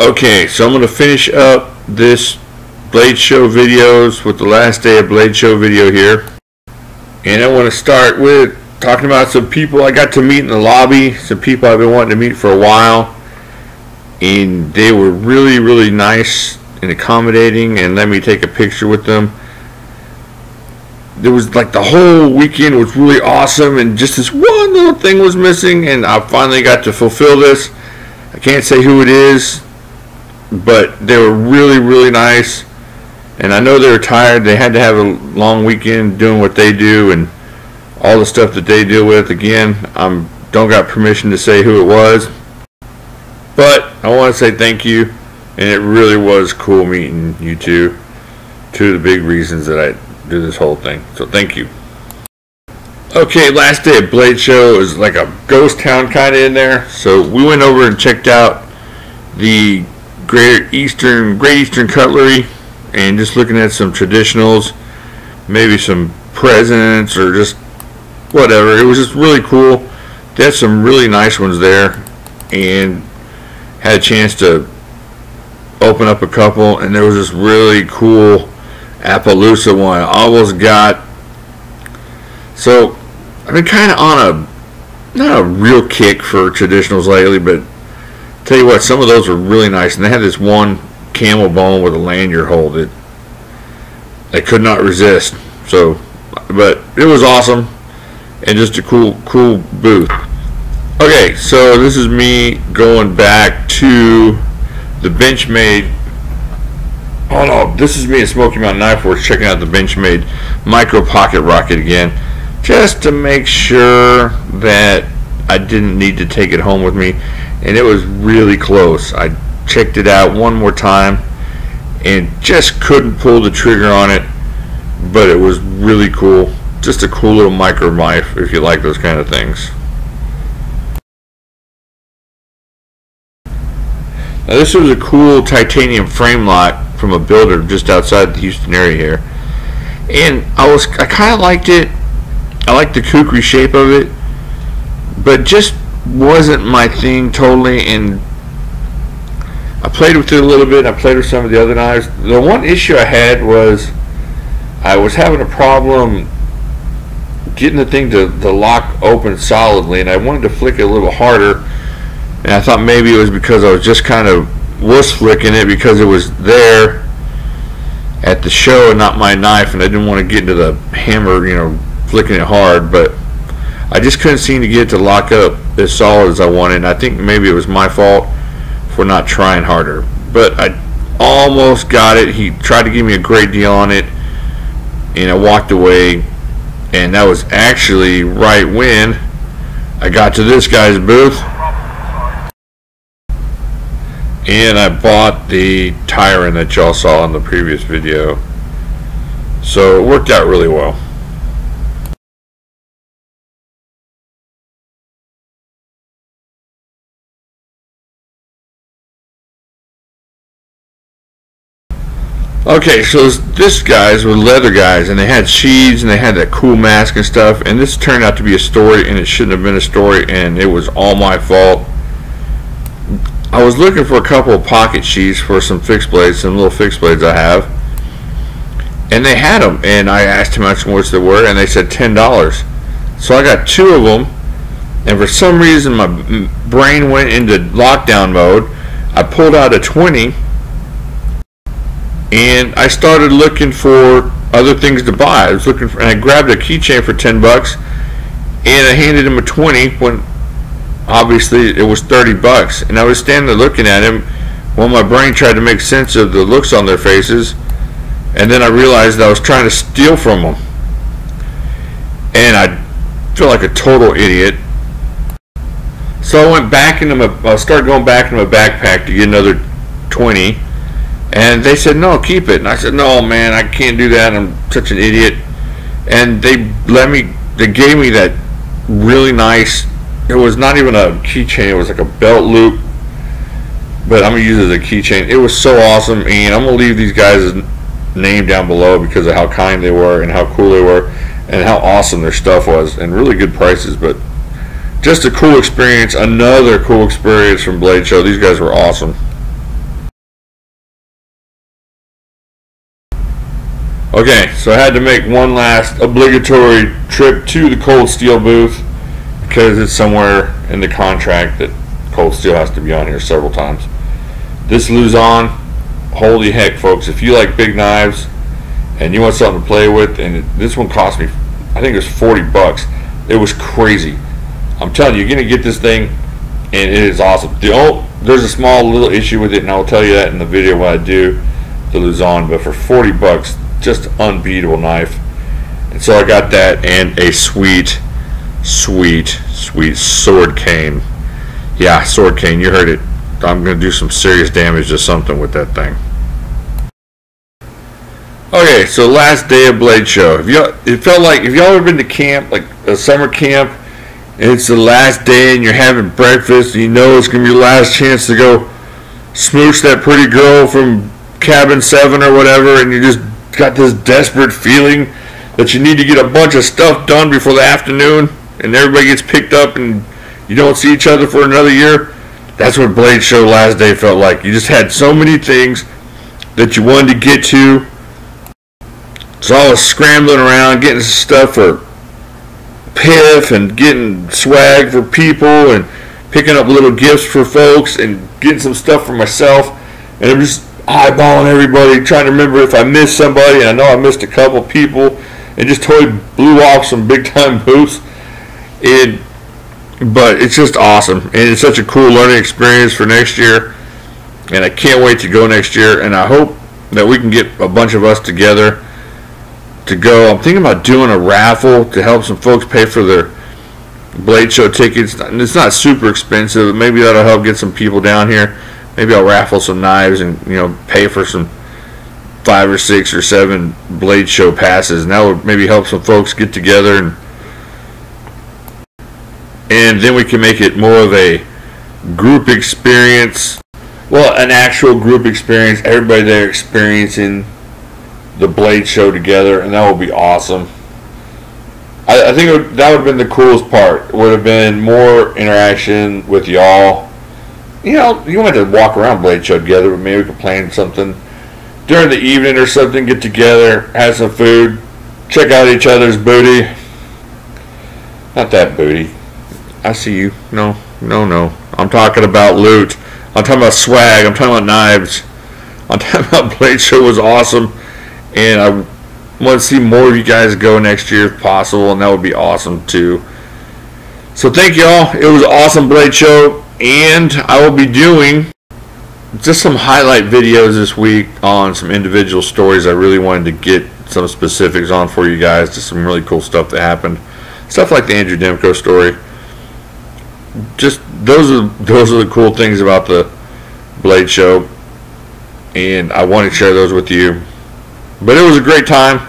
Okay, so I'm going to finish up this Blade Show videos with the last day of Blade Show video here. And I want to start with talking about some people I got to meet in the lobby, some people I've been wanting to meet for a while. And they were really, really nice and accommodating and let me take a picture with them. There was like the whole weekend was really awesome, and just this one little thing was missing, and I finally got to fulfill this. I can't say who it is, but they were really, really nice, and I know they were tired. They had to have a long weekend doing what they do and all the stuff that they deal with. Again, I don't got permission to say who it was, but I want to say thank you, and it really was cool meeting you two. Two of the big reasons that I do this whole thing, so thank you. Okay, last day of Blade Show is like a ghost town kind of in there, so we went over and checked out the Great Eastern Cutlery and just looking at some traditionals, maybe some presents or just whatever. It was just really cool. They had some really nice ones there, and had a chance to open up a couple, and there was this really cool Appaloosa one I almost got. So I've been kind of on not a real kick for traditionals lately, but tell you what, some of those were really nice, and they had this one camel bone with a lanyard hole that I could not resist. So, but it was awesome and just a cool booth. Okay, so this is me going back to the Benchmade. Oh no, this is me at Smoky Mountain Knife Works checking out the Benchmade Micro Pocket Rocket again, just to make sure that I didn't need to take it home with me, and it was really close. I checked it out one more time and just couldn't pull the trigger on it, but it was really cool. Just a cool little micro knife if you like those kind of things. Now this was a cool titanium frame lock from a builder just outside the Houston area here, and I kind of liked it. I liked the kukri shape of it, but just wasn't my thing totally. And I played with it a little bit. I played with some of the other knives. The one issue I had was I was having a problem getting the thing to lock open solidly, and I wanted to flick it a little harder, and I thought maybe it was because I was just kind of flicking it because it was there at the show and not my knife, and I didn't want to get into the hammer, you know, flicking it hard, but I just couldn't seem to get it to lock up as solid as I wanted, and I think maybe it was my fault for not trying harder, but I almost got it. He tried to give me a great deal on it, and I walked away, and that was actually right when I got to this guy's booth, and I bought the Tyrant that y'all saw in the previous video, so it worked out really well. Okay, so this guys were leather guys, and they had sheaths, and they had that cool mask and stuff, and this turned out to be a story, and it shouldn't have been a story, and it was all my fault. I was looking for a couple of pocket sheaths for some fixed blades, some little fixed blades I have, and they had them, and I asked how much they were, and they said $10. So I got two of them, and for some reason my brain went into lockdown mode. I pulled out a 20, and I started looking for other things to buy. I was looking for, and I grabbed a keychain for $10, and I handed him a 20 when obviously it was $30, and I was standing there looking at him while my brain tried to make sense of the looks on their faces, and then I realized that I was trying to steal from them, and I feel like a total idiot. So I went back into I started going back into my backpack to get another 20, and they said no, keep it, and I said no man, I can't do that, I'm such an idiot. And they gave me that really nice, it was not even a keychain, it was like a belt loop, but I'm gonna use it as a keychain. It was so awesome, and I'm gonna leave these guys' name down below because of how kind they were and how cool they were and how awesome their stuff was, and really good prices. But just a cool experience, another cool experience from Blade Show. These guys were awesome. Okay, so I had to make one last obligatory trip to the Cold Steel booth because it's somewhere in the contract that Cold Steel has to be on here several times. This Luzon, holy heck, folks, if you like big knives and you want something to play with, and this one cost me, I think it was 40 bucks. It was crazy. I'm telling you, you're going to get this thing, and it is awesome. There's a small little issue with it, and I'll tell you that in the video when I do the Luzon, but for 40 bucks, just unbeatable knife. And so I got that and a sweet sword cane. Yeah, sword cane, you heard it. I'm going to do some serious damage to something with that thing. Okay, so last day of Blade Show. It felt like, if y'all ever been to camp, like a summer camp, and it's the last day and you're having breakfast and you know it's going to be your last chance to go smooch that pretty girl from cabin 7 or whatever, and you just got this desperate feeling that you need to get a bunch of stuff done before the afternoon, and everybody gets picked up and you don't see each other for another year. That's what Blade Show last day felt like. You just had so many things that you wanted to get to. So I was scrambling around getting stuff for Piff and getting swag for people and picking up little gifts for folks and getting some stuff for myself. And I'm just eyeballing everybody, trying to remember if I missed somebody, and I know I missed a couple people, and just totally blew off some big time booths. But it's just awesome, and it's such a cool learning experience for next year, and I can't wait to go next year, and I hope that we can get a bunch of us together to go. I'm thinking about doing a raffle to help some folks pay for their Blade Show tickets. It's not super expensive, but maybe that'll help get some people down here. Maybe I'll raffle some knives and, you know, pay for some 5 or 6 or 7 Blade Show passes, and that would maybe help some folks get together, and then we can make it more of a group experience. Well, an actual group experience, everybody there experiencing the Blade Show together, and that would be awesome. I think that would have been the coolest part. It would have been more interaction with y'all. You know, you don't have to walk around Blade Show together, but maybe we could plan something during the evening or something, get together, have some food, check out each other's booty. Not that booty. I see you. No. I'm talking about loot. I'm talking about swag. I'm talking about knives. I'm talking about Blade Show was awesome, and I want to see more of you guys go next year if possible, and that would be awesome too. So thank y'all. It was an awesome Blade Show, and I will be doing just some highlight videos this week on some individual stories I really wanted to get some specifics on for you guys. Just some really cool stuff that happened. Stuff like the Andrew Demko story. Just those are the cool things about the Blade Show, and I want to share those with you. But it was a great time,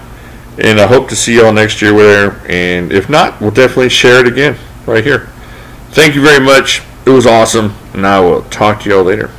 and I hope to see y'all next year there, and if not, we'll definitely share it again right here. Thank you very much. It was awesome, and I will talk to y'all later.